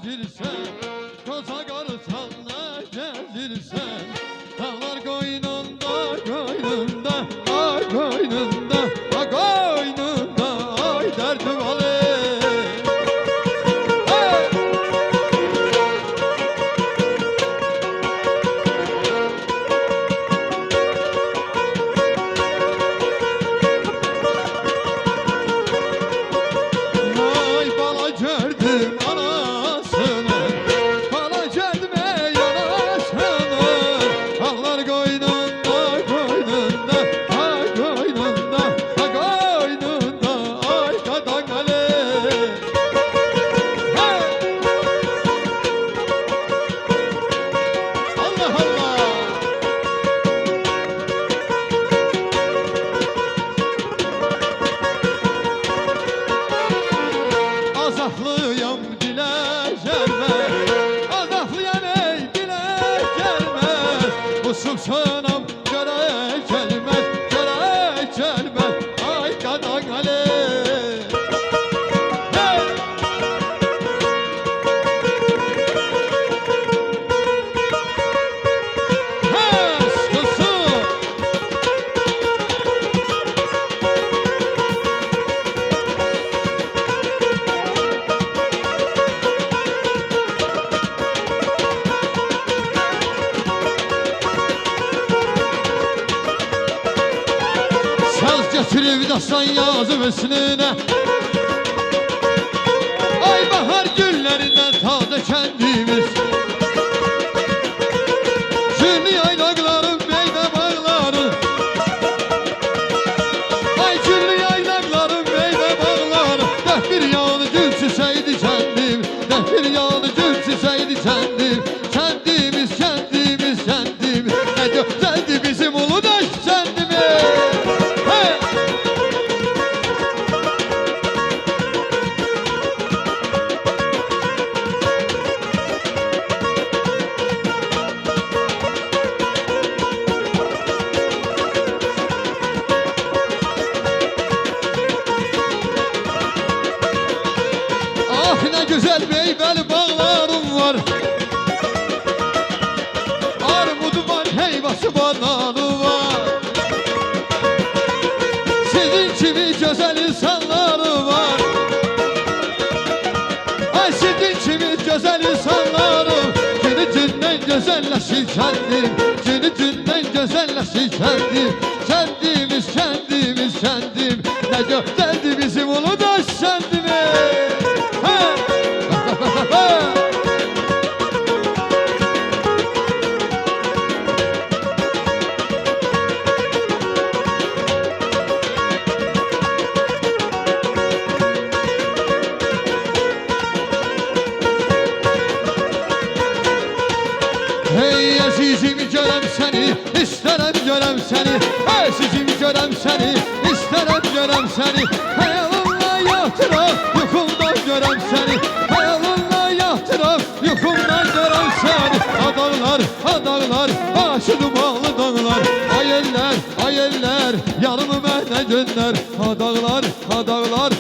gezirsən, koca qartalına gezirsən, dağlar qoynunda, qoynunda, ay qoynunda, ay qoynunda, ay dərdim alı. Azaklıyam dilə gəlməz, azaklıyam ey dilə gəlməz, bu subsanam görək gəlməz, görək gəlməz, ay qadan əli. Getirib dastan yazıb üstünə, ay bahar güllərindən taze kəndimiz, Gülli yaylaqların meyvə bağları, ay gülli yaylaqların meyvə bağları, dəh bir yanı gül çiçəydi kəndim, dəh bir yanı gül çiçəydi kəndim, kəndimiz, kəndimiz, kəndimiz, nə gözəldi bizim Uludaş kəndimiz. Ne güzel meyveli bağlarım var, armudu var, heyvası bananı var, sizin kimi güzel insanları var, ay sizin kimi güzel insanları, günü günden güzelleşir kendim, günü günden güzelleşir kendim, kendimiz, kendimiz, kendim, ne güzeldi bizim Uludaş kendimiz. Hey azizim görəm səni, istərəm görəm səni, azizim görəm səni, istərəm görəm səni, xəyalımla yatıram, yuxumdan görəm səni, xəyalımla yatıram, yuxumdan görəm səni. Adağlar, adağlar, başı dumanlı dağlar, ay eller, yanımı mənə göndər, adağlar, adağlar,